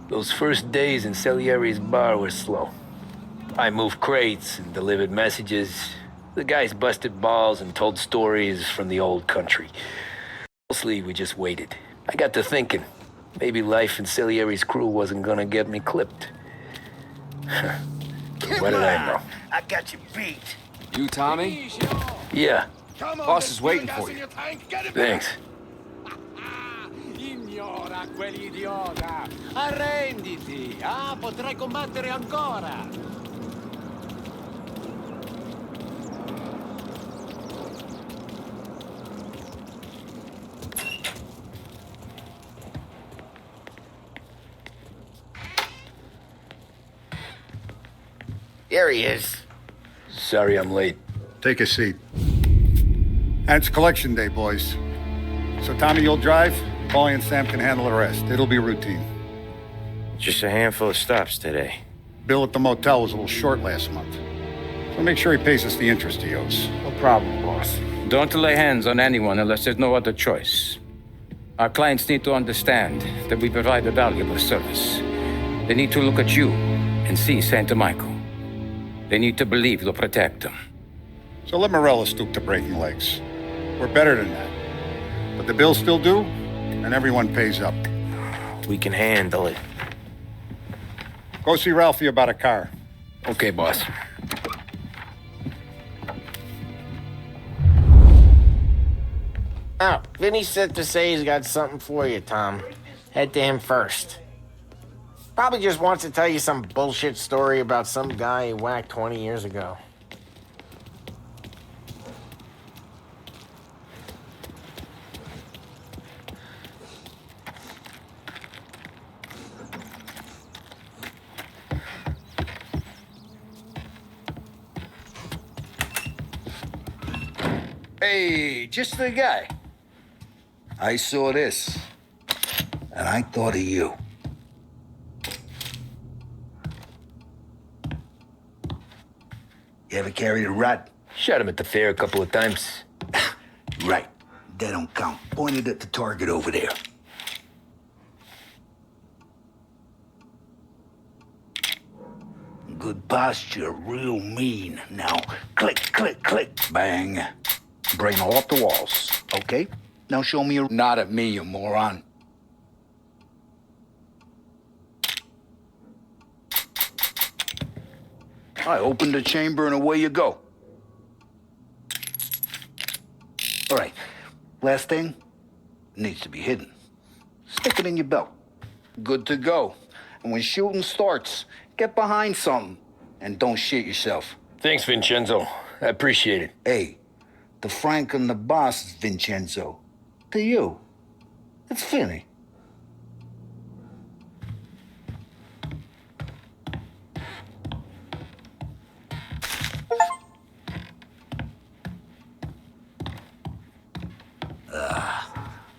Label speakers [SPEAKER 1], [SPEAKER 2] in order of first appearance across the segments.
[SPEAKER 1] Those first days in Salieri's bar were slow. I moved crates and delivered messages. The guys busted balls and told stories from the old country. Mostly, we just waited. I got to thinking, maybe life in Salieri's crew wasn't gonna get me clipped. What did I know?
[SPEAKER 2] I got you beat.
[SPEAKER 3] You, Tommy?
[SPEAKER 1] Yeah,
[SPEAKER 3] Boss is waiting for you.
[SPEAKER 1] thanks.
[SPEAKER 4] Ignora quell'idiota! Arrenditi! Ah, potrai combattere ancora!
[SPEAKER 2] There he is.
[SPEAKER 1] Sorry I'm late.
[SPEAKER 5] Take a seat. And it's collection day, boys. So Tommy, you'll drive. Paulie and Sam can handle the rest. It'll be routine.
[SPEAKER 6] Just a handful of stops today.
[SPEAKER 5] Bill at the motel was a little short last month. So make sure he pays us the interest he owes.
[SPEAKER 6] No problem, boss. Don't lay hands on anyone unless there's no other choice. Our clients need to understand that we provide a valuable service. They need to look at you and see Santa Michael. They need to believe you'll protect them.
[SPEAKER 5] So let Morella stoop to breaking legs. We're better than that. But the bill's still due, and everyone pays up.
[SPEAKER 6] We can handle it.
[SPEAKER 5] Go see Ralphie about a car.
[SPEAKER 1] Okay, boss.
[SPEAKER 2] Oh, Vinny said to say he's got something for you, Tom. Head to him first. Probably just wants to tell you some bullshit story about some guy he whacked 20 years ago.
[SPEAKER 7] Hey, just the guy. I saw this, and I thought of you. You ever carried a rat?
[SPEAKER 1] Shot him at the fair a couple of times.
[SPEAKER 7] Right. That don't count. Pointed at the target over there. Good posture, real mean. Now, click, click, click, bang. Brain all off the walls, okay? Now show me a nod at me, you moron. I open the chamber and away you go. All right, last thing, needs to be hidden. Stick it in your belt. Good to go. And when shooting starts, get behind something and don't shit yourself.
[SPEAKER 1] Thanks, Vincenzo. I appreciate it.
[SPEAKER 7] Hey, the Frank and the boss is Vincenzo. To you, it's Finny.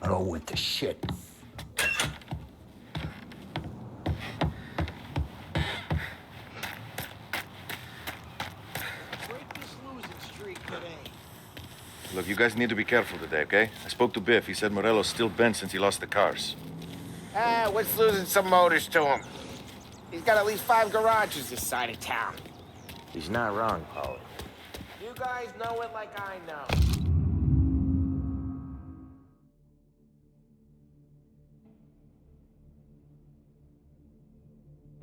[SPEAKER 7] It all went to shit.
[SPEAKER 8] Look, you guys need to be careful today, okay? I spoke to Biff. He said Morello's still bent since he lost the cars.
[SPEAKER 2] Ah, what's losing some motors to him? He's got at least 5 garages this side of town.
[SPEAKER 6] He's not wrong, Paulie.
[SPEAKER 2] You guys know it like I know.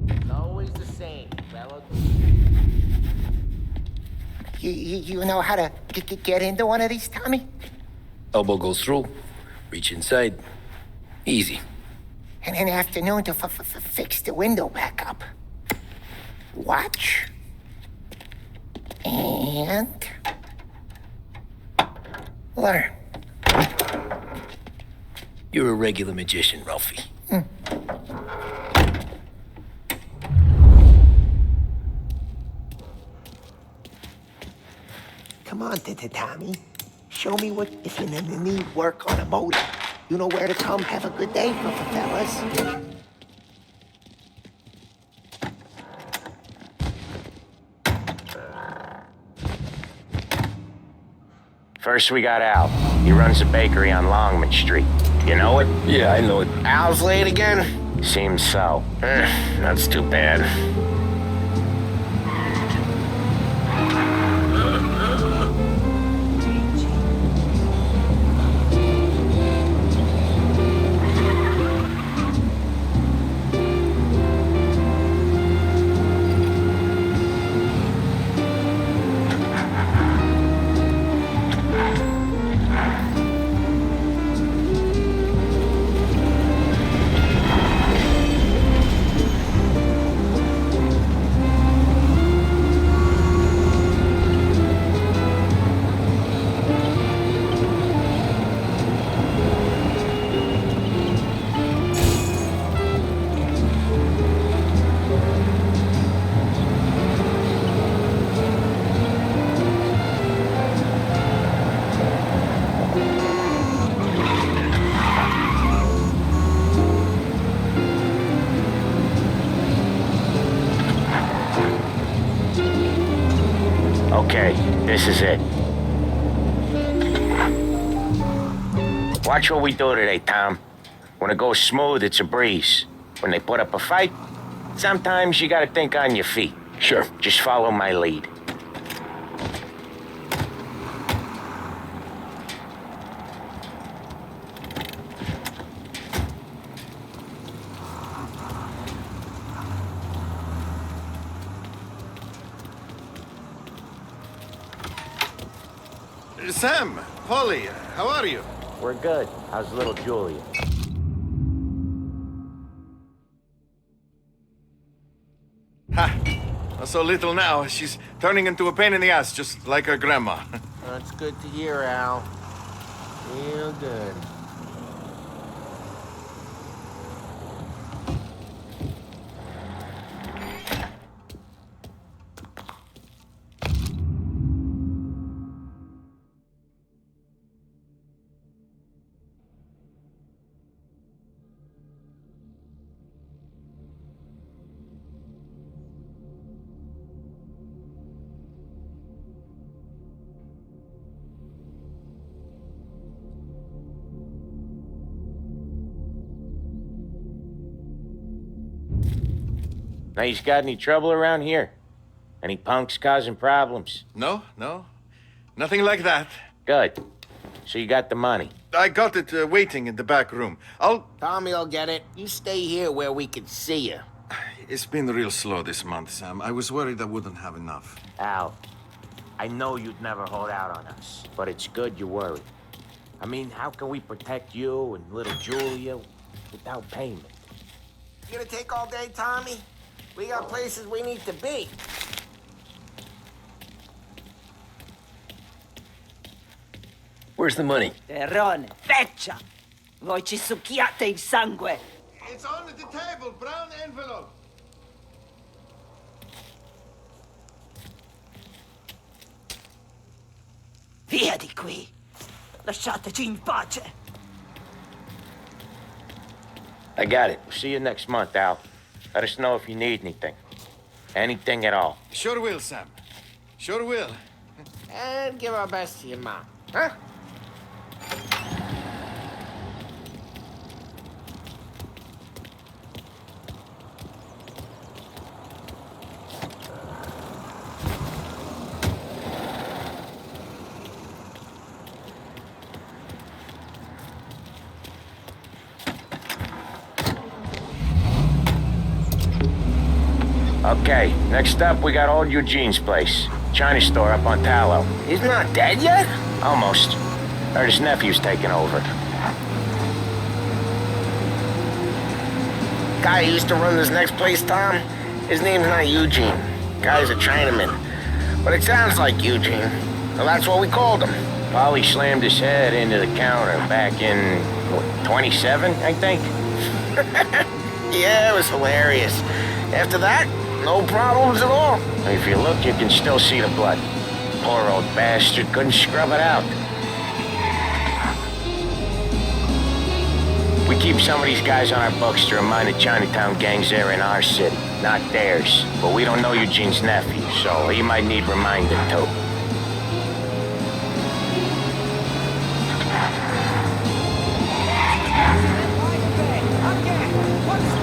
[SPEAKER 2] It's always the same, fella.
[SPEAKER 9] You know how to get into one of these, Tommy?
[SPEAKER 1] Elbow goes through, reach inside. Easy.
[SPEAKER 9] And in the afternoon to fix the window back up. Watch. And learn.
[SPEAKER 1] You're a regular magician, Ralphie.
[SPEAKER 9] Come on, Tommy. Show me what if you need work on a motor. You know where to come. Have a good day, fellas.
[SPEAKER 6] First we got Al. He runs a bakery on Longman Street. You know it?
[SPEAKER 1] Yeah, I know it.
[SPEAKER 2] Al's late again? Seems so. That's too bad. Okay, this is it. Watch what we do today, Tom. When it goes smooth, it's a breeze. When they put up a fight, sometimes you gotta think on your feet.
[SPEAKER 1] Sure.
[SPEAKER 2] Just follow my lead.
[SPEAKER 8] Sam, Polly, how are you?
[SPEAKER 2] We're good. How's little Julia?
[SPEAKER 8] Ha! Not so little now. She's turning into a pain in the ass, just like her grandma.
[SPEAKER 2] That's good to hear, Al. Real good. Now, you got any trouble around here? Any punks causing problems?
[SPEAKER 8] No, no. Nothing like that.
[SPEAKER 2] Good. So you got the money.
[SPEAKER 8] I got it waiting in the back room.
[SPEAKER 2] Tommy will get it. You stay here where we can see you.
[SPEAKER 8] It's been real slow this month, Sam. I was worried I wouldn't have enough.
[SPEAKER 2] Al, I know you'd never hold out on us, but it's good you're worried. I mean, how can we protect you and little Julia without payment? You gonna take all day, Tommy? We got places we need to be.
[SPEAKER 1] Where's the money?
[SPEAKER 10] Terrone, feccia! Voi ci succhiate il sangue!
[SPEAKER 8] It's on the table, brown envelope.
[SPEAKER 10] Via di qui! Lasciateci in pace!
[SPEAKER 2] I got it. See you next month, Al. Let us know if you need anything. Anything at all.
[SPEAKER 8] Sure will, Sam. Sure will.
[SPEAKER 2] And give our best to your mom, huh? Okay, next up, we got old Eugene's place. China store up on Tallow. He's not dead yet? Almost. Heard his nephew's taking over. Guy who used to run this next place, Tom, his name's not Eugene. Guy's a Chinaman. But it sounds like Eugene. Well, that's what we called him. Polly slammed his head into the counter back in, what, 27, I think? Yeah, it was hilarious. After that, no problems at all. If you look, you can still see the blood. Poor old bastard couldn't scrub it out. We keep some of these guys on our books to remind the Chinatown gangs they're in our city, not theirs. But we don't know Eugene's nephew, so he might need reminding too.
[SPEAKER 10] What's the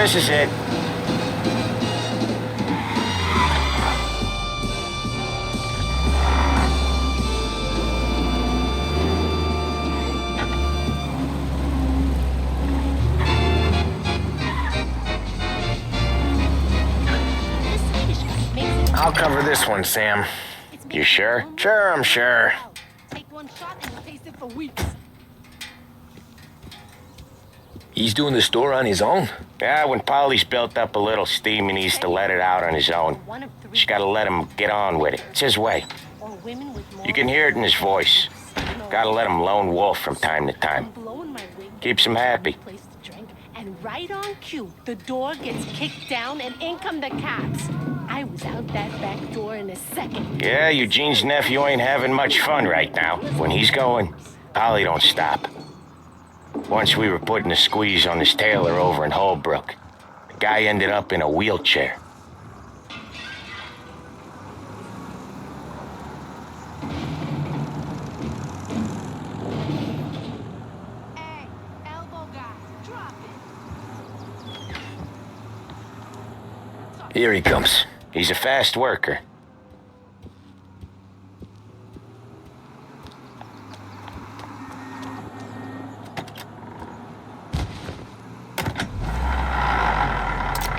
[SPEAKER 2] this is it. I'll cover this one, Sam. You sure? Sure, I'm sure.
[SPEAKER 11] Take one shot and you'll taste it for weeks.
[SPEAKER 1] He's doing the store on his own?
[SPEAKER 2] Yeah, when Polly's built up a little steam, he needs to let it out on his own. Just gotta let him get on with it. It's his way. You can hear it in his voice. Gotta let him lone wolf from time to time. Keeps him happy.
[SPEAKER 11] And right on cue, the door gets kicked down and in come the cops. I was out that back door in a second.
[SPEAKER 2] Yeah, Eugene's nephew ain't having much fun right now. When he's going, Polly don't stop. Once we were putting a squeeze on this tailor over in Holbrook. The guy ended up in a wheelchair.
[SPEAKER 11] Hey, elbow guy, drop it.
[SPEAKER 1] Here he comes.
[SPEAKER 2] He's a fast worker.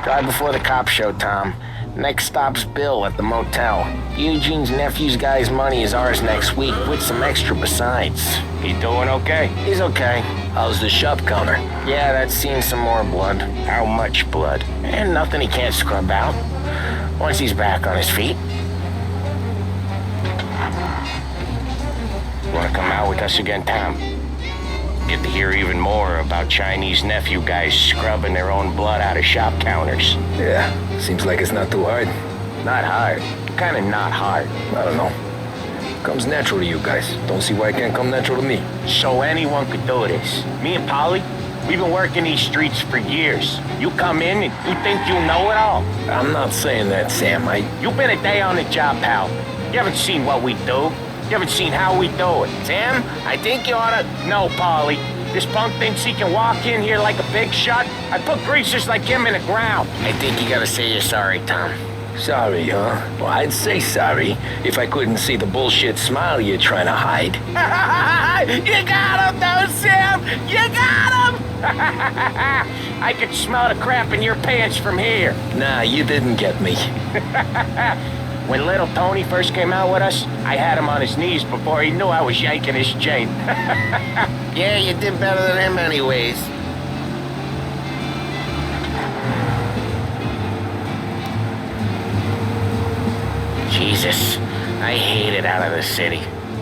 [SPEAKER 2] Drive before the cop show, Tom. Next stop's Bill at the motel. Eugene's nephew's guy's money is ours next week, with some extra besides. He doing okay? He's okay.
[SPEAKER 1] How's the shop counter?
[SPEAKER 2] Yeah, that's seen some more blood. How much blood? And nothing he can't scrub out. Once he's back on his feet. Wanna come out with us again, Tom? Get to hear even more about Chinese nephew guys scrubbing their own blood out of shop counters.
[SPEAKER 1] Yeah, seems like it's not too hard.
[SPEAKER 2] Not hard. Kinda not hard.
[SPEAKER 1] I don't know. Comes natural to you guys. Don't see why it can't come natural to me.
[SPEAKER 2] So anyone could do this. Me and Polly, we've been working these streets for years. You come in and you think you know it all.
[SPEAKER 1] I'm not saying that, Sam.
[SPEAKER 2] You've been a day on the job, pal. You haven't seen what we do. You haven't seen how we do it. Sam, I think you oughta... No, Polly. This punk thinks he can walk in here like a big shot. I put greasers like him in the ground. I think you gotta say you're sorry, Tom.
[SPEAKER 1] Sorry, huh? Well, I'd say sorry if I couldn't see the bullshit smile you're trying to hide.
[SPEAKER 2] You got him, though, Sam! You got him! I could smell the crap in your pants from here.
[SPEAKER 1] Nah, you didn't get me.
[SPEAKER 2] When little Tony first came out with us, I had him on his knees before he knew I was yanking his chain. Yeah, you did better than him anyways. Jesus, I hate it out of the city.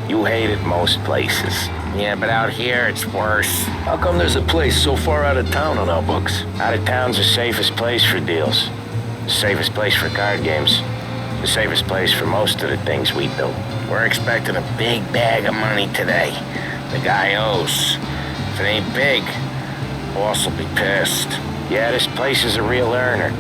[SPEAKER 2] You hate it most places. Yeah, but out here, it's worse.
[SPEAKER 1] How come there's a place so far out of town on our books?
[SPEAKER 2] Out of town's the safest place for deals. The safest place for card games. The safest place for most of the things we do. We're expecting a big bag of money today. The guy owes. If it ain't big, boss will be pissed. Yeah, this place is a real earner.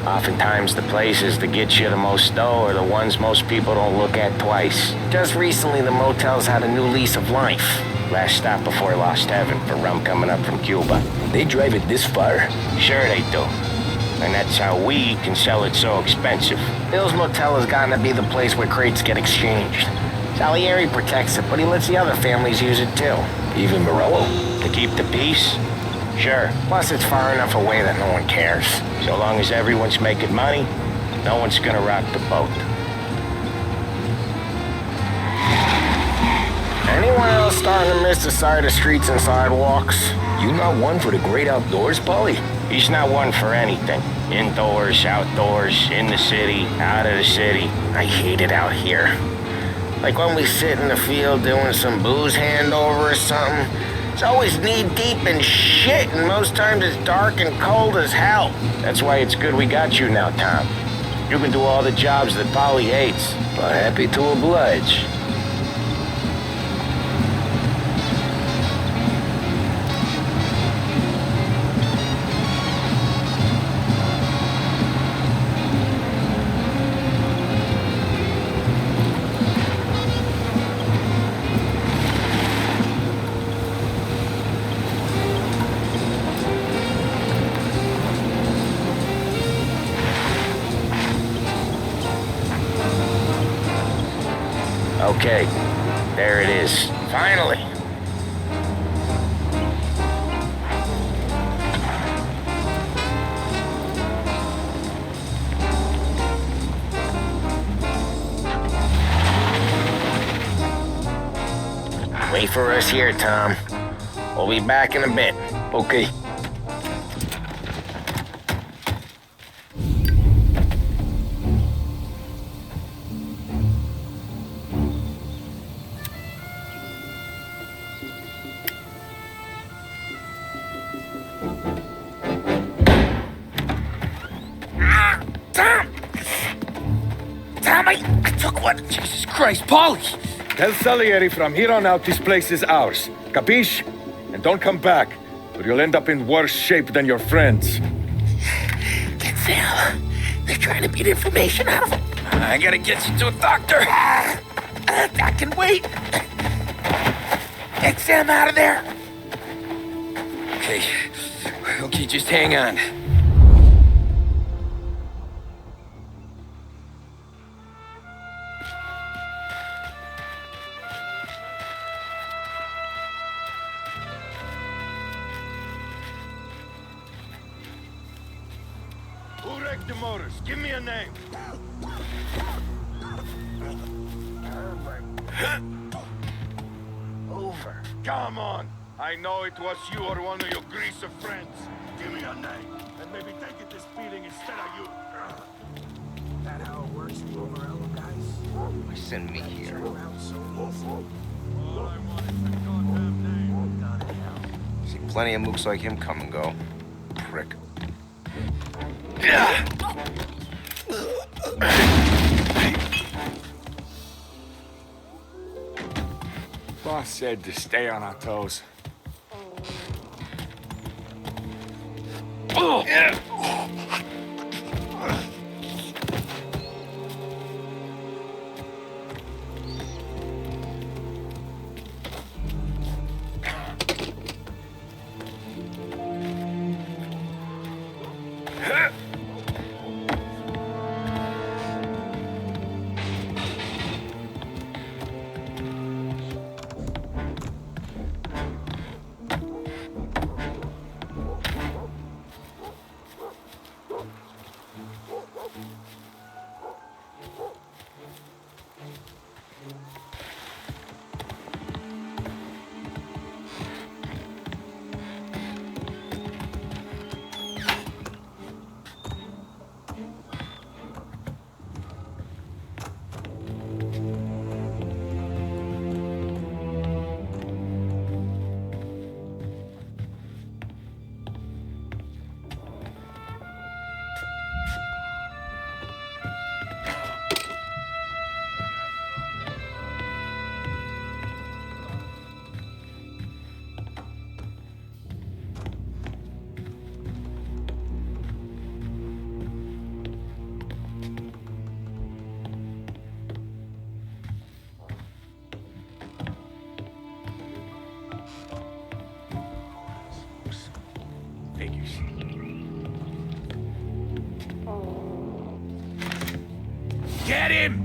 [SPEAKER 2] Oftentimes the places that get you the most dough are the ones most people don't look at twice. Just recently the motel's had a new lease of life. Last stop before Lost Heaven for rum coming up from Cuba.
[SPEAKER 1] They drive it this far?
[SPEAKER 2] Sure they do. And that's how we can sell it so expensive. Bill's Motel has gotten to be the place where crates get exchanged. Salieri protects it, but he lets the other families use it too.
[SPEAKER 1] Even Morello?
[SPEAKER 2] To keep the peace? Sure. Plus it's far enough away that no one cares. So long as everyone's making money, no one's gonna rock the boat. Anyone else starting to miss the side of streets and sidewalks?
[SPEAKER 1] You not one for the great outdoors, Polly?
[SPEAKER 2] He's not one for anything. Indoors, outdoors, in the city, out of the city. I hate it out here. Like when we sit in the field doing some booze handover or something. It's always knee-deep in shit, and most times it's dark and cold as hell. That's why it's good we got you now, Tom. You can do all the jobs that Polly hates.
[SPEAKER 1] Well, happy to oblige. Okay, there it is. Finally. Wait for us here, Tom. We'll be back in a bit. Okay. Tom, I took one. Jesus Christ, Paulie!
[SPEAKER 3] Tell Salieri from here on out this place is ours. Capiche? And don't come back, or you'll end up in worse shape than your friends.
[SPEAKER 1] Get Sam. They're trying to beat information out of him. I gotta get you to a doctor. I can wait. Get Sam out of there. Okay, just hang on.
[SPEAKER 8] Who wrecked the motors? Give me a name.
[SPEAKER 1] Over.
[SPEAKER 8] Come on. I know it was you or one of your greaser friends. Give me a name, and maybe take it this beating instead of you.
[SPEAKER 2] That how it works, Morello, guys?
[SPEAKER 3] Why send me here?
[SPEAKER 8] All I want is the goddamn name.
[SPEAKER 3] See plenty of mooks like him come and go. Prick.
[SPEAKER 4] Boss said to stay on our toes. Figures. Get him!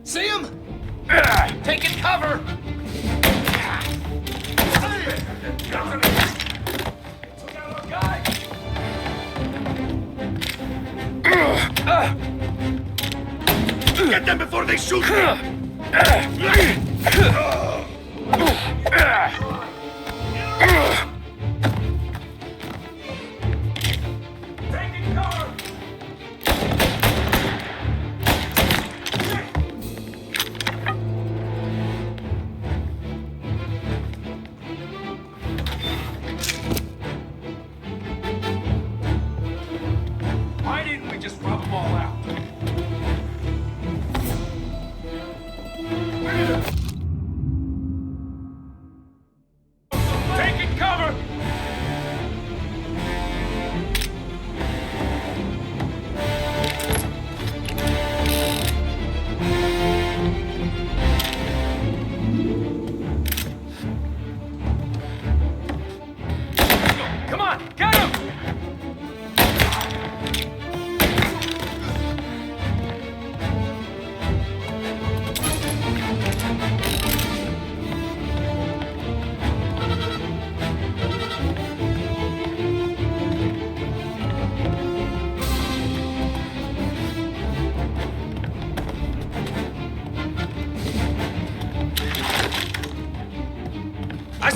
[SPEAKER 7] See him? Taking cover!
[SPEAKER 8] Get them before they shoot me!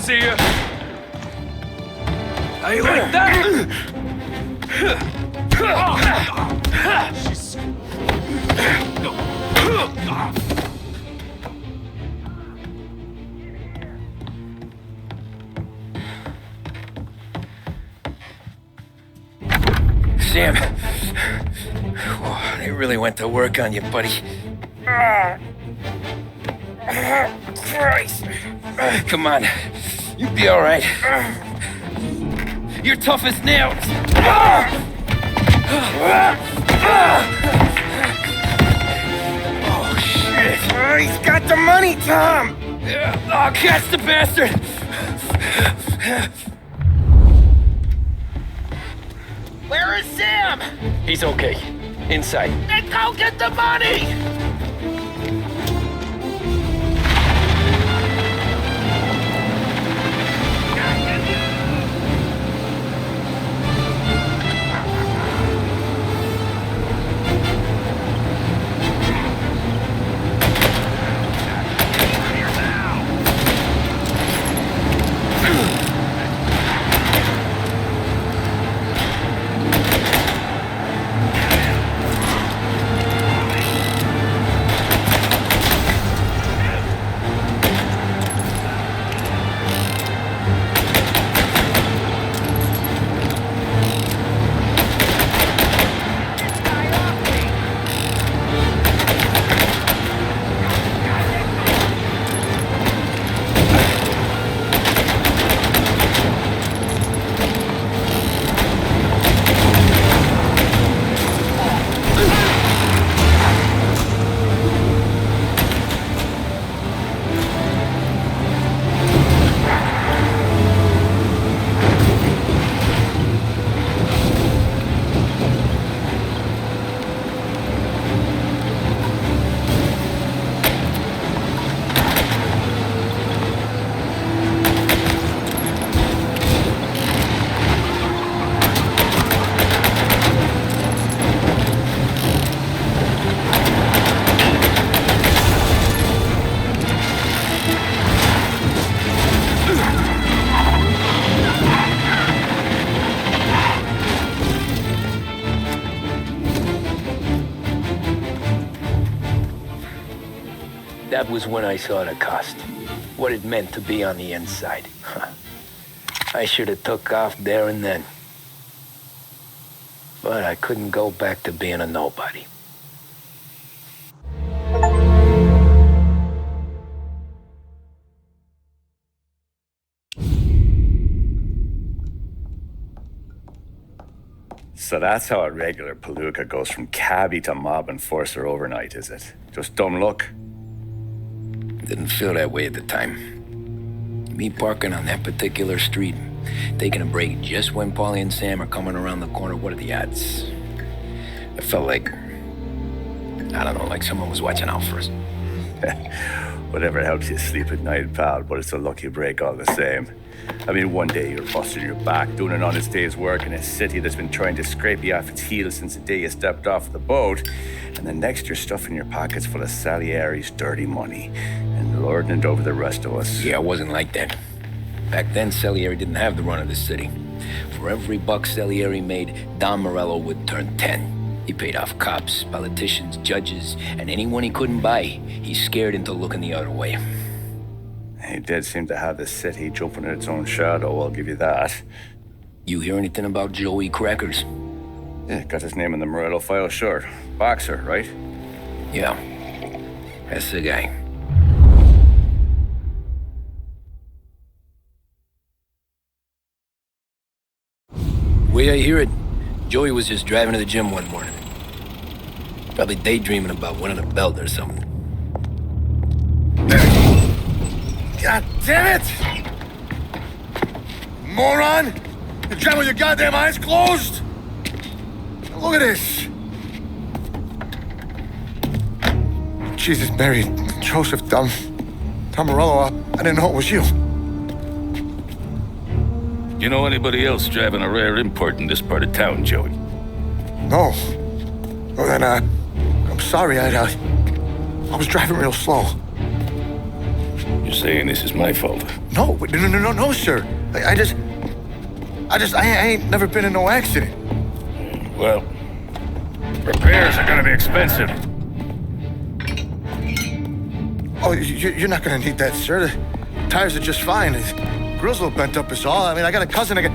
[SPEAKER 8] see ya.
[SPEAKER 1] How you like that? Sam, they really went to work on you, buddy. Christ. Come on, you'll be all right. You're tough as nails. Oh, shit. He's got the money, Tom. Oh, catch the bastard. Where is Sam? He's okay. Inside. Then go get the money! That was when I saw the cost. What it meant to be on the inside. I should have took off there and then. But I couldn't go back to being a nobody.
[SPEAKER 3] So that's how a regular palooka goes from cabbie to mob enforcer overnight, is it? Just dumb luck?
[SPEAKER 1] Didn't feel that way at the time. Me parking on that particular street, taking a break just when Paulie and Sam are coming around the corner, what are the odds? I felt like, I don't know, like someone was watching out for us.
[SPEAKER 3] Whatever helps you sleep at night, pal, but it's a lucky break all the same. I mean, one day you're busting your back, doing an honest day's work in a city that's been trying to scrape you off its heels since the day you stepped off the boat, and the next you're stuffing your pockets full of Salieri's dirty money and lording it over the rest of us.
[SPEAKER 1] Yeah, it wasn't like that. Back then, Salieri didn't have the run of the city. For every buck Salieri made, Don Morello would turn 10. He paid off cops, politicians, judges, and anyone he couldn't buy, he scared into looking the other way.
[SPEAKER 3] He did seem to have the city jumping in its own shadow, I'll give you that.
[SPEAKER 1] You hear anything about Joey Crackers?
[SPEAKER 3] Yeah, got his name in the Morello file, sure. Boxer, right?
[SPEAKER 1] Yeah, that's the guy. The way I hear it, Joey was just driving to the gym one morning. Probably daydreaming about winning a belt or something.
[SPEAKER 8] God damn it! Moron! You're driving with your goddamn eyes closed? Look at this! Jesus, Mary, Joseph, Tom Morello, I didn't know it was you.
[SPEAKER 12] You know anybody else driving a rare import in this part of town, Joey?
[SPEAKER 8] No. Well, then, I'm sorry, I was driving real slow.
[SPEAKER 12] You're saying this is my fault?
[SPEAKER 13] No, sir. I ain't never been in no accident.
[SPEAKER 12] Well, repairs are gonna be expensive.
[SPEAKER 13] Oh, you're not gonna need that, sir. The tires are just fine. His grill's a little bent up is all. I mean, I got a cousin I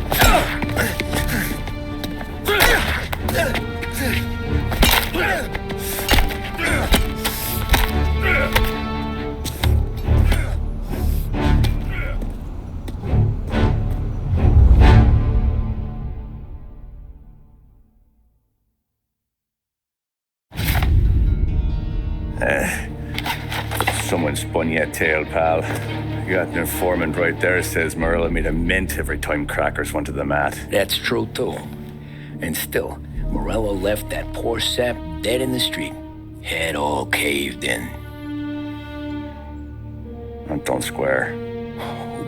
[SPEAKER 3] Someone spun you a tale, pal. You got an informant right there says Morello made a mint every time crackers went to the mat.
[SPEAKER 1] That's true, too. And still, Morello left that poor sap dead in the street. Head all caved in.
[SPEAKER 3] Don't square.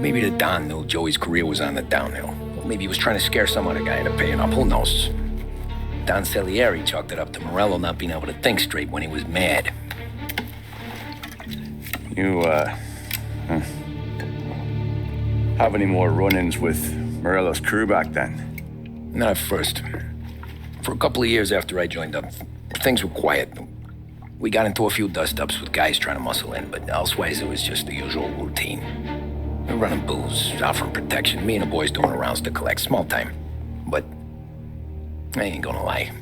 [SPEAKER 1] Maybe the Don knew Joey's career was on the downhill. Or maybe he was trying to scare some other guy into paying up. Who knows? Don Salieri chalked it up to Morello not being able to think straight when he was mad.
[SPEAKER 3] You, have any more run-ins with Morello's crew back then?
[SPEAKER 1] Not at first. For a couple of years after I joined up, things were quiet. We got into a few dust-ups with guys trying to muscle in, but elsewise it was just the usual routine. We're running booze, offering protection, me and the boys doing rounds to collect, small time. But I ain't gonna lie.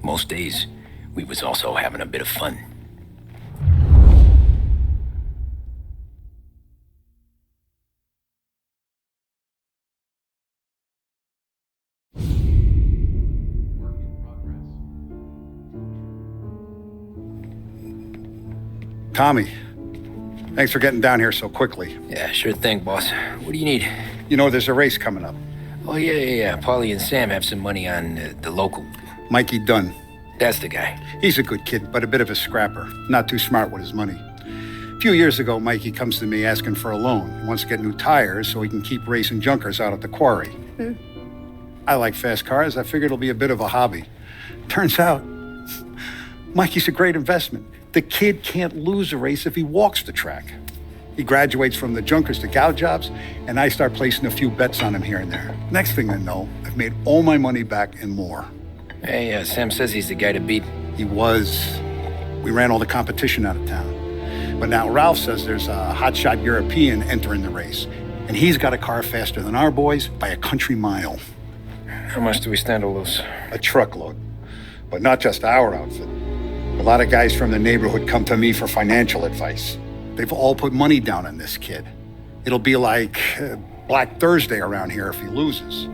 [SPEAKER 1] Most days, we was also having a bit of fun.
[SPEAKER 5] Tommy, thanks for getting down here so quickly.
[SPEAKER 1] Yeah, sure thing, boss. What do you need?
[SPEAKER 5] You know, there's a race coming up.
[SPEAKER 1] Oh, yeah. Paulie and Sam have some money on the local.
[SPEAKER 5] Mikey Dunn.
[SPEAKER 1] That's the guy.
[SPEAKER 5] He's a good kid, but a bit of a scrapper. Not too smart with his money. A few years ago, Mikey comes to me asking for a loan. He wants to get new tires so he can keep racing junkers out at the quarry. I like fast cars. I figured it'll be a bit of a hobby. Turns out, Mikey's a great investment. The kid can't lose a race if he walks the track. He graduates from the junkers to gal jobs, and I start placing a few bets on him here and there. Next thing I know, I've made all my money back and more.
[SPEAKER 1] Hey, Sam says he's the guy to beat.
[SPEAKER 5] He was. We ran all the competition out of town. But now Ralph says there's a hotshot European entering the race, and he's got a car faster than our boys by a country mile.
[SPEAKER 1] How much do we stand to lose?
[SPEAKER 5] A truckload. But not just our outfit. A lot of guys from the neighborhood come to me for financial advice. They've all put money down on this kid. It'll be like Black Thursday around here if he loses.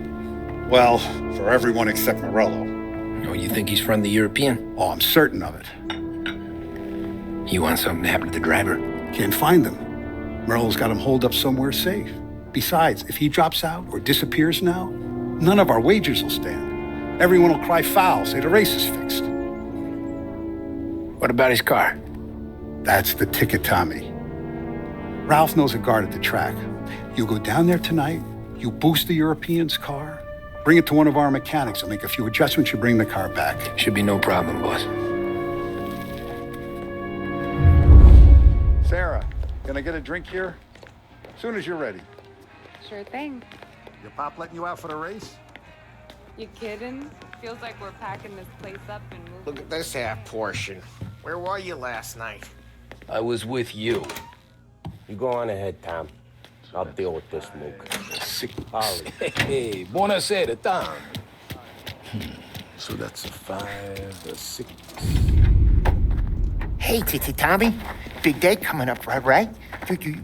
[SPEAKER 5] Well, for everyone except Morello.
[SPEAKER 1] Oh, you think he's from the European?
[SPEAKER 5] Oh, I'm certain of it.
[SPEAKER 1] You want something to happen to the driver?
[SPEAKER 5] Can't find him. Morello's got him holed up somewhere safe. Besides, if he drops out or disappears now, none of our wagers will stand. Everyone will cry foul, say the race is fixed.
[SPEAKER 1] What about his car?
[SPEAKER 5] That's the ticket, Tommy. Ralph knows a guard at the track. You go down there tonight, you boost the European's car, bring it to one of our mechanics. He'll make a few adjustments, you bring the car back.
[SPEAKER 1] Should be no problem, boss.
[SPEAKER 5] Sarah, can I get a drink here? As soon as you're ready.
[SPEAKER 14] Sure thing.
[SPEAKER 5] Your pop letting you out for the race?
[SPEAKER 14] You kidding? Feels like we're packing this place up and moving.
[SPEAKER 2] Look at this half portion. Where were you last night?
[SPEAKER 1] I was with you.
[SPEAKER 2] You go on ahead, Tom. I'll deal with this mook. Ollie.
[SPEAKER 12] Hey, buonasera, Tom.
[SPEAKER 4] So that's a 5, a 6.
[SPEAKER 9] Hey, Tommy. Big day coming up, right?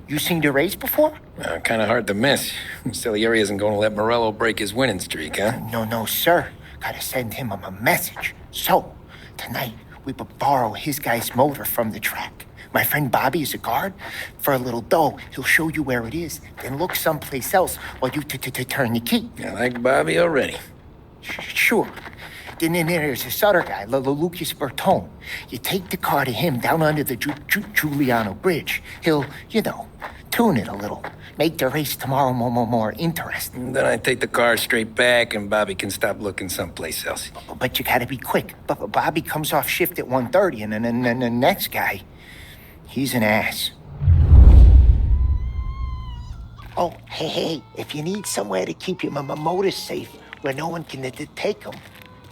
[SPEAKER 9] You seen the race before?
[SPEAKER 1] Kind of hard to miss. Salieri isn't going to let Morello break his winning streak, huh?
[SPEAKER 9] No, sir. Gotta send him a message. So, tonight, we borrow his guy's motor from the track. My friend Bobby is a guard. For a little dough, he'll show you where it is, then look someplace else while you turn the key.
[SPEAKER 1] I like Bobby already.
[SPEAKER 9] Sure. Then there's this other guy, Lucas Bertone. You take the car to him down under the Giuliano Bridge. He'll, tune it a little. Make the race tomorrow more interesting.
[SPEAKER 1] Then I take the car straight back and Bobby can stop looking someplace else.
[SPEAKER 9] But you gotta be quick. But Bobby comes off shift at 1:30 and then the next guy, he's an ass. Oh, hey, if you need somewhere to keep your motor safe where no one can take them,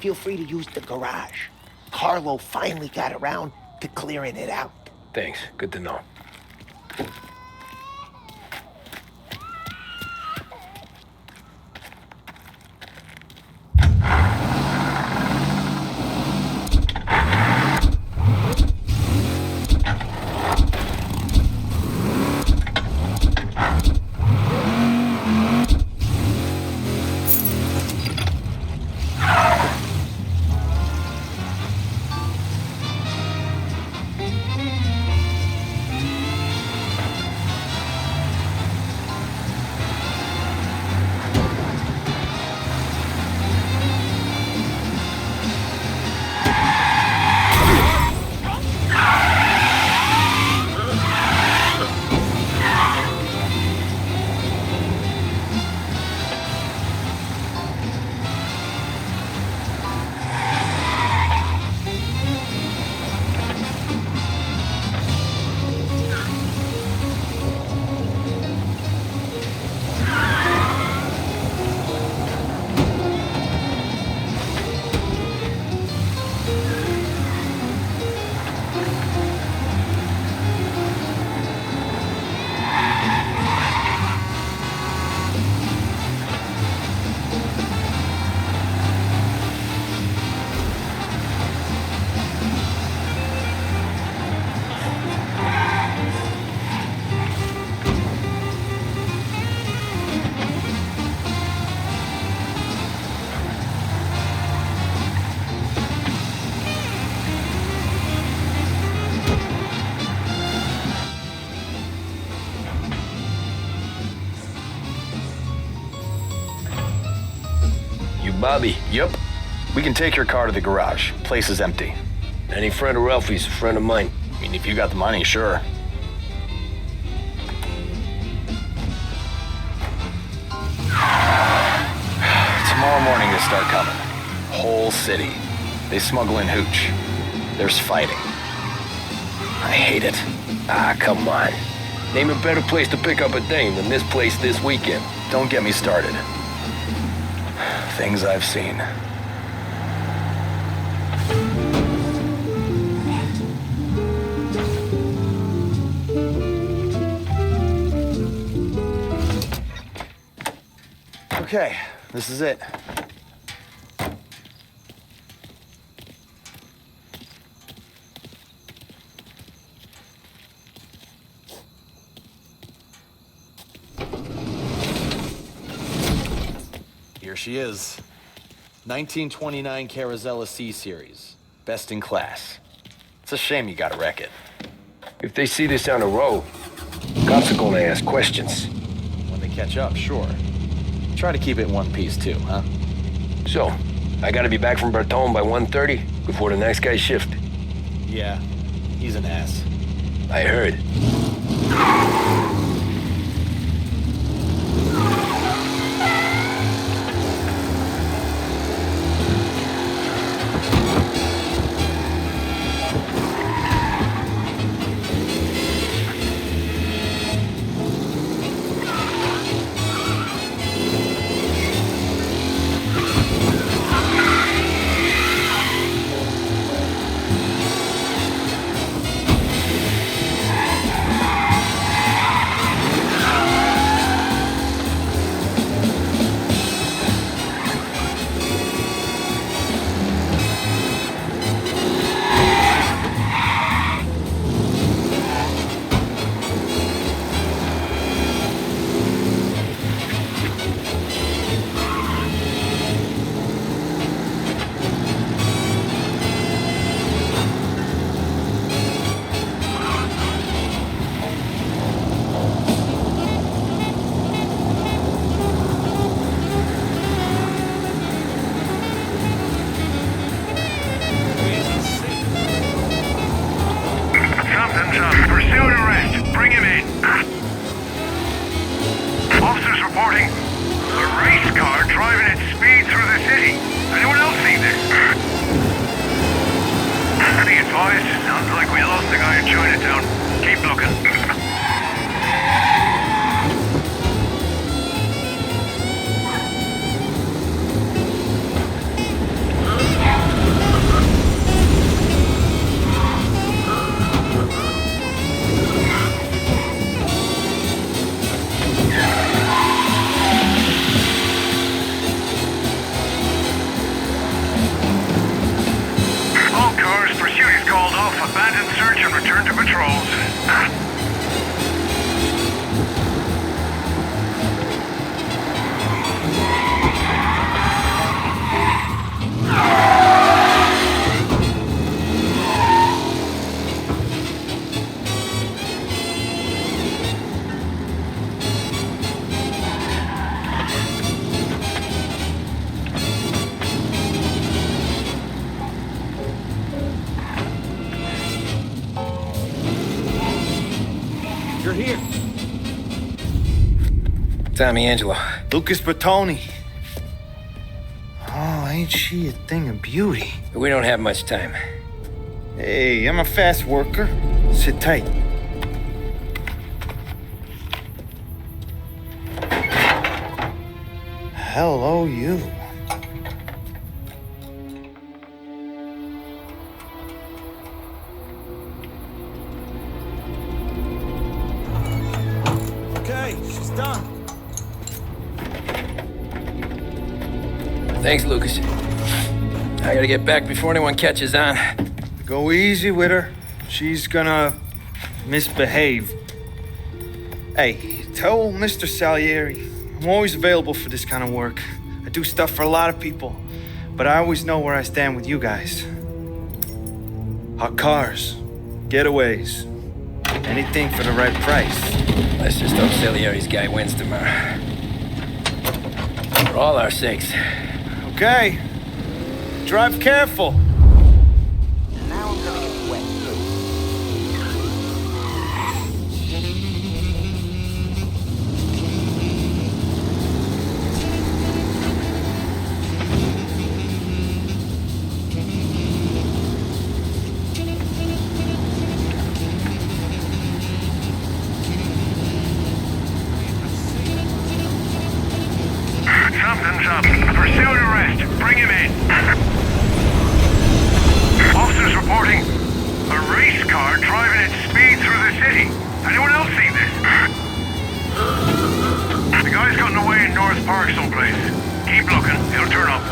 [SPEAKER 9] feel free to use the garage. Carlo finally got around to clearing it out.
[SPEAKER 1] Thanks. Good to know. Bobby.
[SPEAKER 15] Yep. We can take your car to the garage. Place is empty.
[SPEAKER 1] Any friend of Ralphie's a friend of mine.
[SPEAKER 15] I mean, if you got the money, sure. Tomorrow morning they start coming. Whole city. They smuggle in hooch. There's fighting. I hate it.
[SPEAKER 1] Ah, come on. Name a better place to pick up a dame than this place this weekend.
[SPEAKER 15] Don't get me started. Things I've seen. Okay, this is it. Here she is. 1929 Carazella C Series. Best in class. It's a shame you gotta wreck it.
[SPEAKER 1] If they see this on the road, cops are gonna ask questions.
[SPEAKER 15] When they catch up, sure. Try to keep it in one piece too, huh?
[SPEAKER 1] So, I gotta be back from Bertone by 1:30 before the next guy's shift.
[SPEAKER 15] Yeah, he's an ass.
[SPEAKER 1] I heard.
[SPEAKER 16] You're here.
[SPEAKER 1] Tommy Angelo.
[SPEAKER 16] Lucas Bertoni. Oh, ain't she a thing of beauty?
[SPEAKER 1] We don't have much time.
[SPEAKER 16] Hey, I'm a fast worker. Sit tight. Hello, you. Okay, she's done.
[SPEAKER 1] Thanks, Lucas. I gotta get back before anyone catches on.
[SPEAKER 16] Go easy with her. She's gonna misbehave. Hey, tell Mr. Salieri I'm always available for this kind of work. I do stuff for a lot of people, but I always know where I stand with you guys. Hot cars, getaways, anything for the right price.
[SPEAKER 1] Let's just hope Salieri's guy wins tomorrow. For all our sakes.
[SPEAKER 16] Okay. Drive careful.
[SPEAKER 2] Now I'm gonna get wet too.
[SPEAKER 12] Something's up. Pursue and arrest. Bring him in. Officers reporting a race car driving at speed through the city. Anyone else see this? The guy's gotten away in North Park someplace. Keep looking. He'll turn up.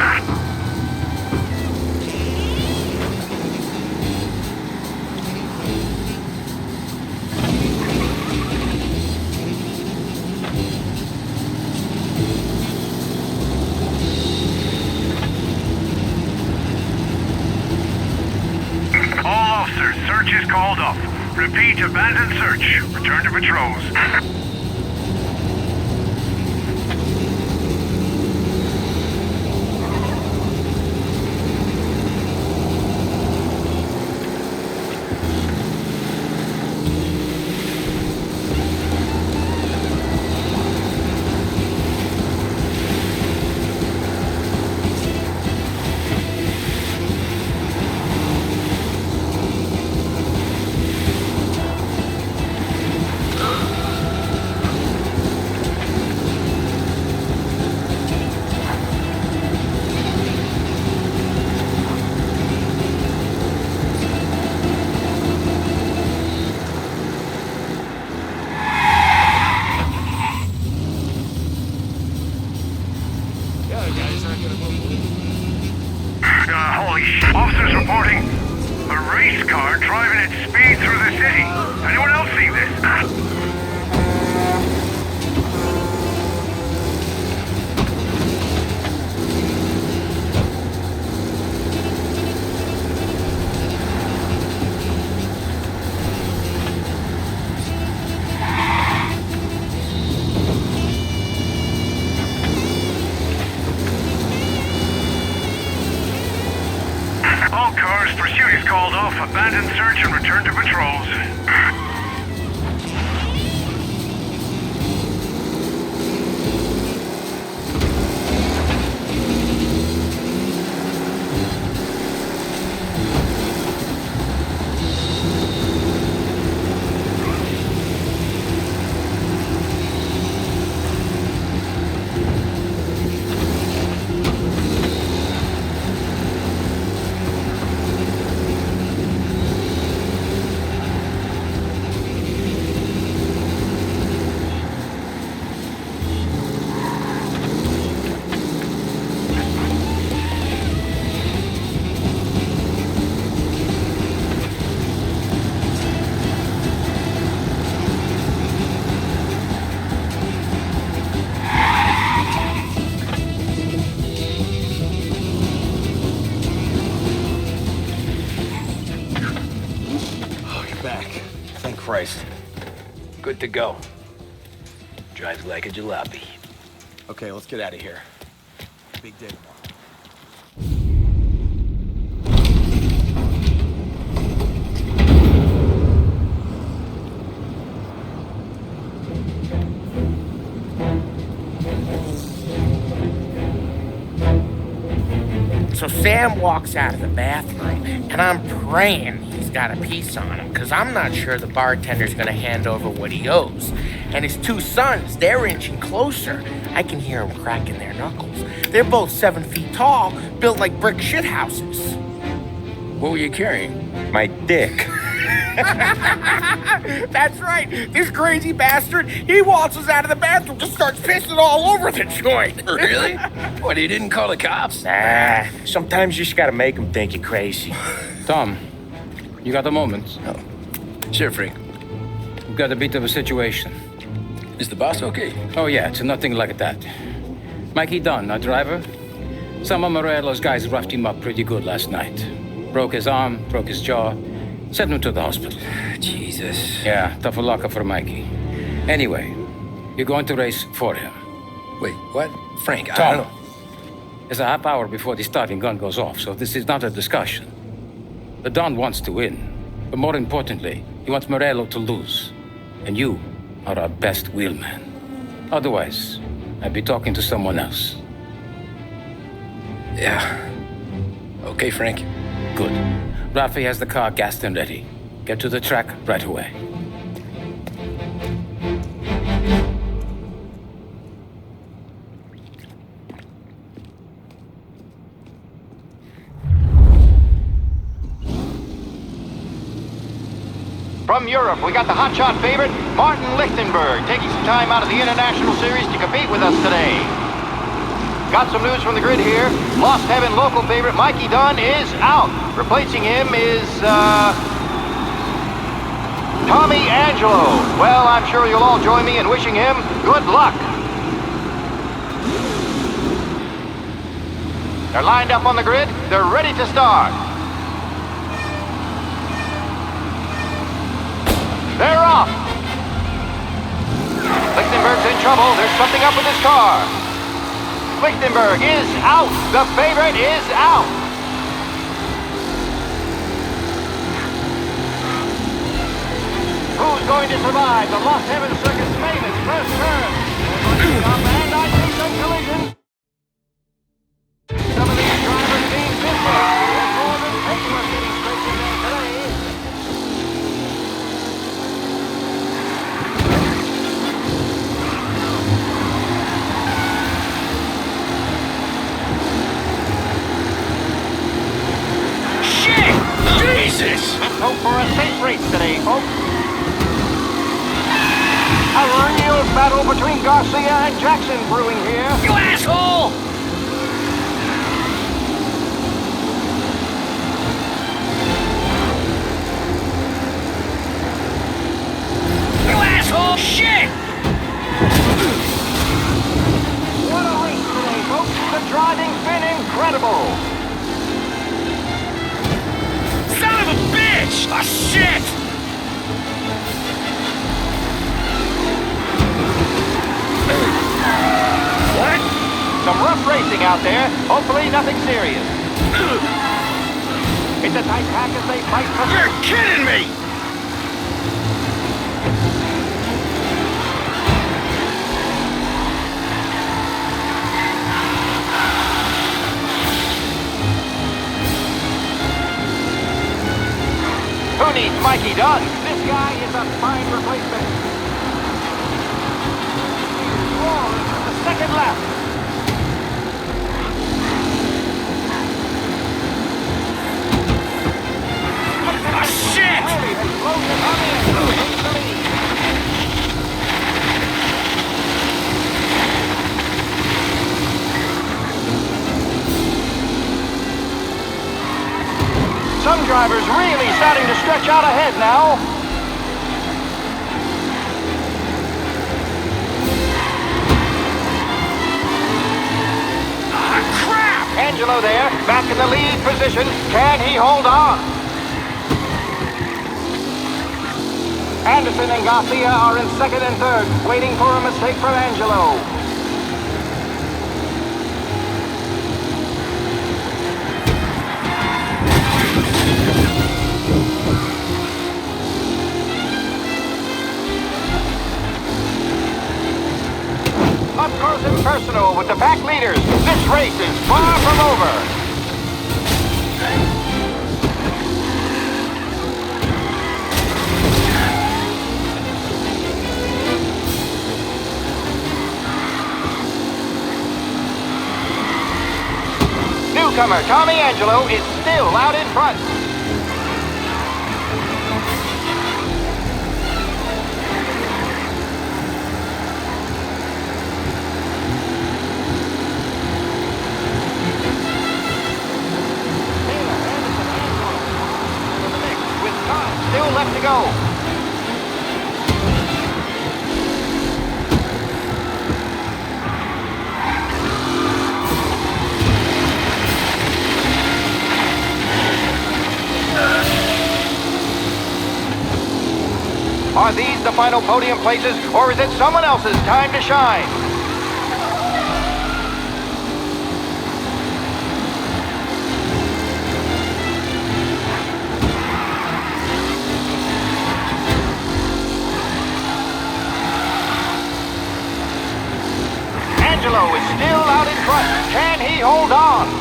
[SPEAKER 12] All officers, search is called off. Repeat, abandoned search. Return to patrols. Holy shit. Officers reporting a race car driving at speed through the city. Anyone else see this? All cars, pursuit is called off. Abandon search and return to patrols.
[SPEAKER 1] Christ. Good to go. Drives like a jalopy.
[SPEAKER 15] Okay, let's get out of here. Big day tomorrow.
[SPEAKER 9] So Sam walks out of the bathroom, and I'm praying he's got a piece on him, because I'm not sure the bartender's gonna hand over what he owes. And his two sons, they're inching closer. I can hear them cracking their knuckles. They're both 7 feet tall, built like brick shithouses.
[SPEAKER 6] What were you carrying?
[SPEAKER 9] My dick. That's right. This crazy bastard, he waltzes out of the bathroom, just starts pissing all over the joint.
[SPEAKER 1] Really? What, he didn't call the cops?
[SPEAKER 2] Nah, sometimes you just gotta make them think you're crazy.
[SPEAKER 6] Tom, you got a moment?
[SPEAKER 1] Oh. Sure, Frank.
[SPEAKER 6] We've got a bit of a situation.
[SPEAKER 1] Is the boss okay?
[SPEAKER 6] Oh, yeah, it's nothing like that. Mikey Dunn, our driver. Some of Morello's guys roughed him up pretty good last night. Broke his arm, broke his jaw. Sent him to the hospital.
[SPEAKER 1] Jesus.
[SPEAKER 6] Yeah, tough luck for Mikey. Anyway, you're going to race for him.
[SPEAKER 1] Wait, what? Frank, I
[SPEAKER 6] Tom,
[SPEAKER 1] don't know.
[SPEAKER 6] it's a half hour before the starting gun goes off, so this is not a discussion. The Don wants to win, but more importantly, he wants Morello to lose. And you are our best wheelman. Otherwise, I'd be talking to someone else.
[SPEAKER 1] Yeah. Okay, Frank.
[SPEAKER 6] Good. Rafi has the car gassed and ready. Get to the track right away.
[SPEAKER 17] From Europe, we got the hotshot favorite, Martin Lichtenberg, taking some time out of the International Series to compete with us today. Got some news from the grid here. Lost Heaven local favorite Mikey Dunn is out. Replacing him is, Tommy Angelo. Well, I'm sure you'll all join me in wishing him good luck. They're lined up on the grid. They're ready to start. They're off. Lichtenberg's in trouble. There's something up with his car. Lichtenberg is out. The favorite is out. Who's going to survive the Lost Heaven Circus famous first turn? And I see some collisions. Some of these drivers being busy. There's more than paperwork getting scraped in there today.
[SPEAKER 1] Jesus!
[SPEAKER 17] Let's hope for a safe race today, folks. A real battle between Garcia and Jackson brewing here.
[SPEAKER 1] You asshole! You asshole! Shit!
[SPEAKER 17] What a race today, folks. The driving's been incredible.
[SPEAKER 1] Son of a bitch! Ah, shit!
[SPEAKER 17] What? Some rough racing out there. Hopefully nothing serious. It's a tight pack as they fight for...
[SPEAKER 1] You're kidding me!
[SPEAKER 17] Who needs Mikey Dunn? This guy is a fine replacement. The second lap.
[SPEAKER 1] Ah, shit!
[SPEAKER 17] Really, they close it on in. Takes the lead. Some drivers really starting to stretch out ahead now.
[SPEAKER 1] Ah, crap!
[SPEAKER 17] Angelo there, back in the lead position. Can he hold on? Anderson and Garcia are in second and third, waiting for a mistake from Angelo. Up close and personal with the pack leaders. This race is far from over. newcomer, Tommy Angelo, is still out in front. With time still left to go. Are these the final podium places, or is it someone else's time to shine? Angelo is still out in front. Can he hold on?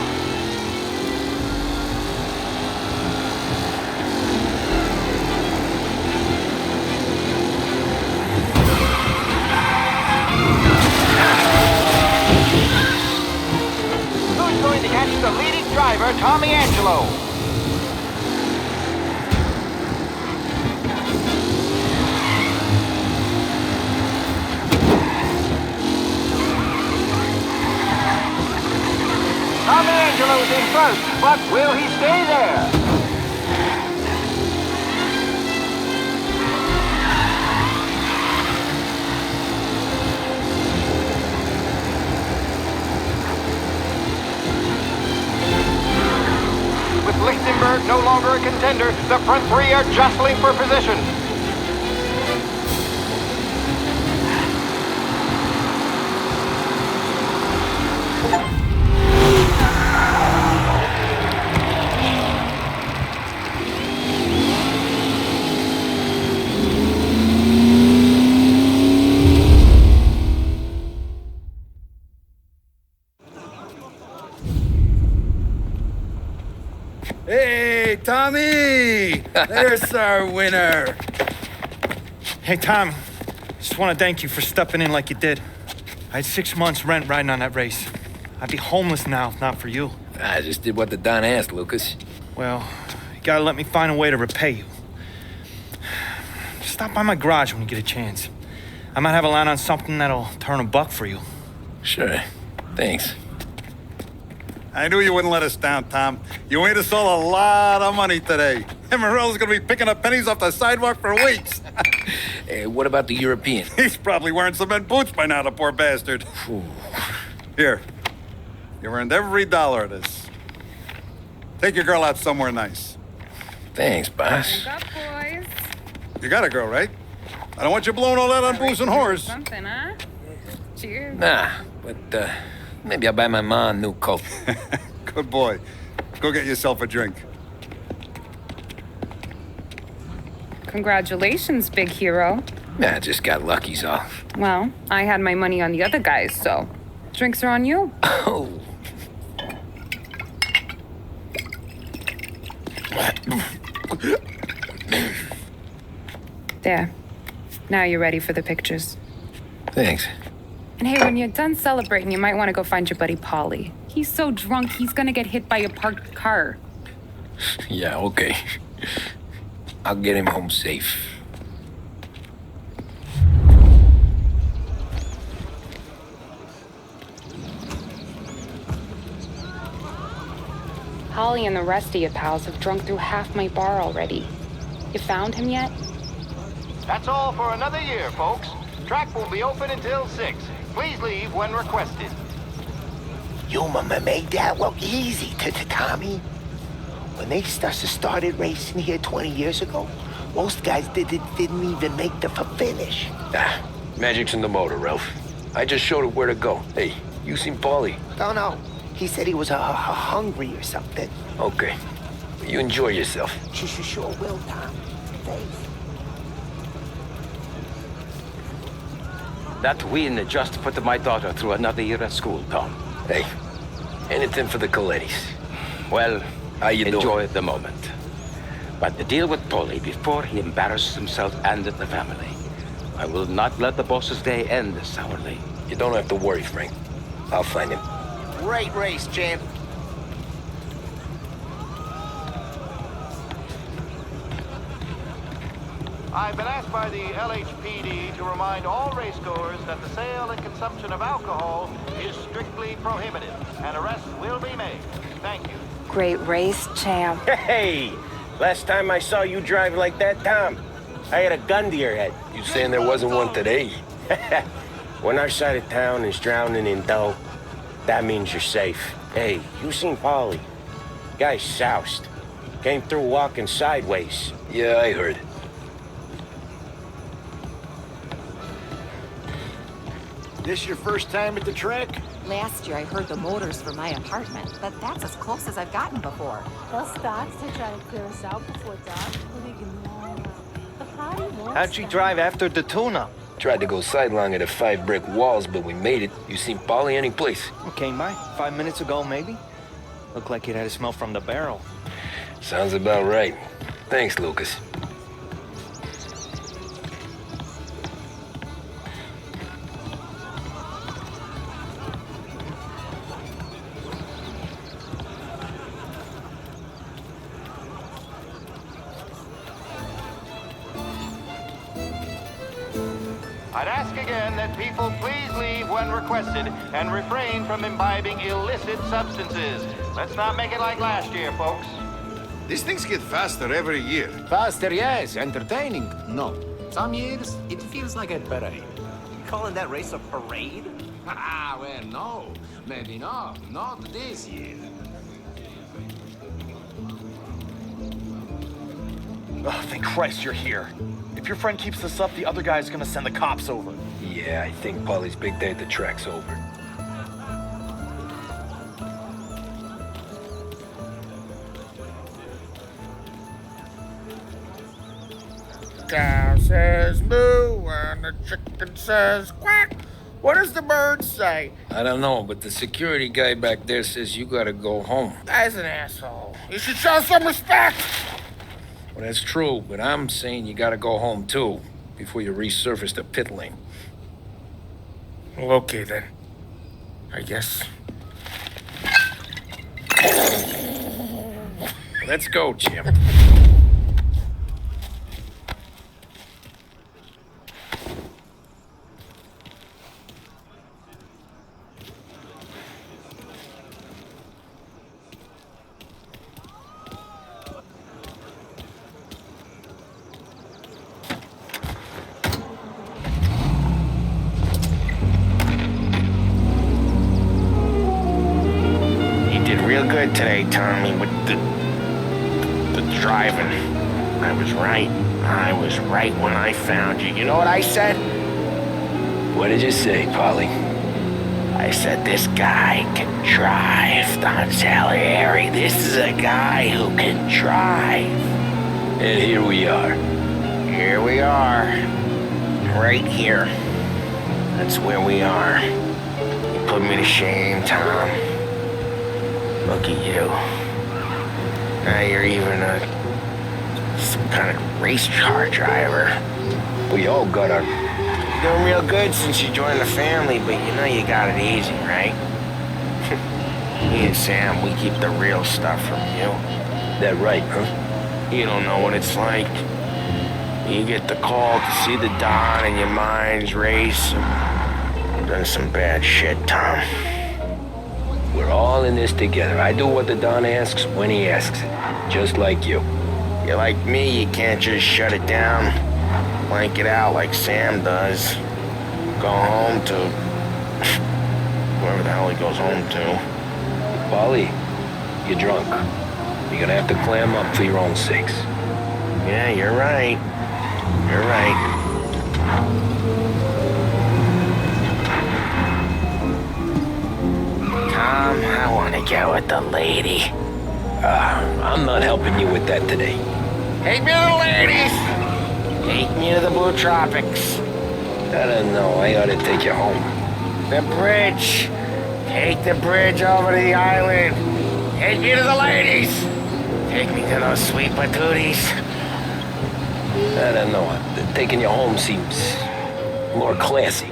[SPEAKER 17] Going to catch the leading driver, Tommy Angelo. Tommy Angelo's in first, but will he stay there? With Lichtenberg no longer a contender, the front three are jostling for position.
[SPEAKER 5] Hey, Tommy! There's our winner.
[SPEAKER 16] Hey, Tom. Just want to thank you for stepping in like you did. I had 6 months rent riding on that race. I'd be homeless now if not for you.
[SPEAKER 1] I just did what the Don asked, Lucas.
[SPEAKER 16] Well, you gotta let me find a way to repay you. Stop by my garage when you get a chance. I might have a line on something that'll turn a buck for you.
[SPEAKER 1] Sure. Thanks.
[SPEAKER 5] I knew you wouldn't let us down, Tom. You made us all a lot of money today. And Morel's gonna be picking up pennies off the sidewalk for weeks.
[SPEAKER 1] Hey, what about the European?
[SPEAKER 5] He's probably wearing cement boots by now, the poor bastard. Here. You earned every dollar of this. Take your girl out somewhere nice.
[SPEAKER 1] Thanks, boss.
[SPEAKER 14] Wake up, boys.
[SPEAKER 5] You got a girl, right? I don't want you blowing all that on booze and whores.
[SPEAKER 14] Something, huh? Cheers.
[SPEAKER 1] Nah, but maybe I'll buy my mom a new coat.
[SPEAKER 5] Good boy. Go get yourself a drink.
[SPEAKER 14] Congratulations, big hero.
[SPEAKER 1] Nah, just got lucky's all.
[SPEAKER 14] Well, I had my money on the other guys, so drinks are on you.
[SPEAKER 1] Oh.
[SPEAKER 14] There. Now you're ready for the pictures.
[SPEAKER 1] Thanks.
[SPEAKER 14] And hey, when you're done celebrating, you might want to go find your buddy Paulie. He's so drunk, he's gonna get hit by a parked car.
[SPEAKER 1] Yeah, okay. I'll get him home safe.
[SPEAKER 14] Holly and the rest of your pals have drunk through half my bar already. You found him yet?
[SPEAKER 17] That's all for another year, folks. Track will be open until 6. Please leave when requested.
[SPEAKER 9] You mama made that look easy to Tommy. When they started racing here 20 years ago, most guys didn't even make the finish.
[SPEAKER 1] Ah, magic's in the motor, Ralph. I just showed it where to go. Hey, you seen Paulie?
[SPEAKER 9] No. He said he was hungry or something.
[SPEAKER 1] Okay. You enjoy yourself.
[SPEAKER 9] Sure will, Tom. Thanks.
[SPEAKER 6] That win just put my daughter through another year at school, Tom.
[SPEAKER 1] Hey, anything for the Colettis.
[SPEAKER 6] Well,
[SPEAKER 1] how you
[SPEAKER 6] enjoy
[SPEAKER 1] doing?
[SPEAKER 6] the moment. But the deal with Paulie before he embarrasses himself and the family. I will not let the boss's day end sourly.
[SPEAKER 1] You don't have to worry, Frank. I'll find him.
[SPEAKER 17] Great race, champ. I've been asked by the LHPD to remind all racegoers that the sale and consumption of alcohol is strictly prohibited, and arrests will be made. Thank you.
[SPEAKER 10] Great race, champ.
[SPEAKER 2] Hey! Last time I saw you drive like that, Tom, I had a gun to your head.
[SPEAKER 1] You saying there wasn't one today?
[SPEAKER 2] When our side of town is drowning in dough, that means you're safe. Hey, you seen Paulie? Guy's soused. Came through walking sideways.
[SPEAKER 1] Yeah, I heard.
[SPEAKER 18] This your first time at the track?
[SPEAKER 19] Last year I heard the motors from my apartment, but that's as close as I've gotten before.
[SPEAKER 11] They'll start to try to clear us out before dark. But ignore. The party won't
[SPEAKER 16] How'd she
[SPEAKER 11] stop.
[SPEAKER 16] drive after the tuna?
[SPEAKER 1] Tried to go sidelong at the 5 brick walls, but we made it. You seen Polly any place?
[SPEAKER 16] Came by 5 minutes ago, maybe. Looked like it had a smell from the barrel.
[SPEAKER 1] Sounds about right. Thanks, Lucas.
[SPEAKER 17] I'd ask again that people please leave when requested and refrain from imbibing illicit substances. Let's not make it like last year, folks.
[SPEAKER 18] These things get faster every year.
[SPEAKER 15] Faster, yes. Entertaining, no. Some years, it feels like a parade.
[SPEAKER 20] Calling that race a parade?
[SPEAKER 15] Ah, well, no. Maybe not. Not this year.
[SPEAKER 20] Oh, thank Christ you're here. If your friend keeps this up, the other guy's gonna send the cops over.
[SPEAKER 1] Yeah, I think Polly's big day at the track's over.
[SPEAKER 9] Cow says moo and the chicken says quack. What does the bird say?
[SPEAKER 1] I don't know, but the security guy back there says you gotta go home.
[SPEAKER 9] Guy's an asshole. You should show some respect.
[SPEAKER 1] Well, that's true, but I'm saying you gotta go home too, before you resurface the pit lane.
[SPEAKER 9] Well, okay then. I guess.
[SPEAKER 1] Let's go, Jim.
[SPEAKER 2] Real good today, Tommy, with the driving. I was right. I was right when I found you. You know what I said?
[SPEAKER 1] What did you say, Polly?
[SPEAKER 2] I said, this guy can drive, Don Salieri. This is a guy who can drive.
[SPEAKER 1] And here we are.
[SPEAKER 2] Here we are. Right here. That's where we are. You put me to shame, Tom. Look at you. Now you're even some kind of race car driver.
[SPEAKER 1] We all got our...
[SPEAKER 2] You're doing real good since you joined the family, but you know you got it easy, right? Me and Sam, we keep the real stuff from you.
[SPEAKER 1] That right, huh?
[SPEAKER 2] You don't know what it's like. You get the call to see the Don and your mind's race. You've done some bad shit, Tom.
[SPEAKER 1] We're all in this together. I do what the Don asks when he asks it. Just like you.
[SPEAKER 2] You're like me, you can't just shut it down. Blank it out like Sam does. Go home to... whoever the hell he goes home to.
[SPEAKER 1] Polly, you're drunk. You're gonna have to clam up for your own sakes.
[SPEAKER 2] Yeah, you're right. You're right. Tom, I want to get with the lady.
[SPEAKER 1] I'm not helping you with that today.
[SPEAKER 2] Take me to the ladies! Take me to the Blue Tropics.
[SPEAKER 1] I don't know. I ought to take you home.
[SPEAKER 2] The bridge. Take the bridge over to the island. Take me to the ladies. Take me to those sweet patooties.
[SPEAKER 1] I don't know. Taking you home seems more classy.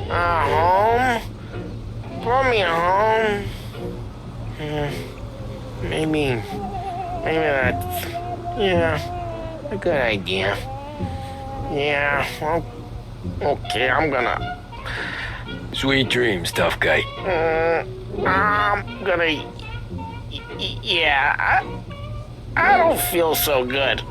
[SPEAKER 2] Home? Brought me home. Maybe that's, a good idea. Yeah, well, okay, I'm gonna...
[SPEAKER 1] Sweet dreams, tough guy.
[SPEAKER 2] I'm gonna... Yeah, I don't feel so good.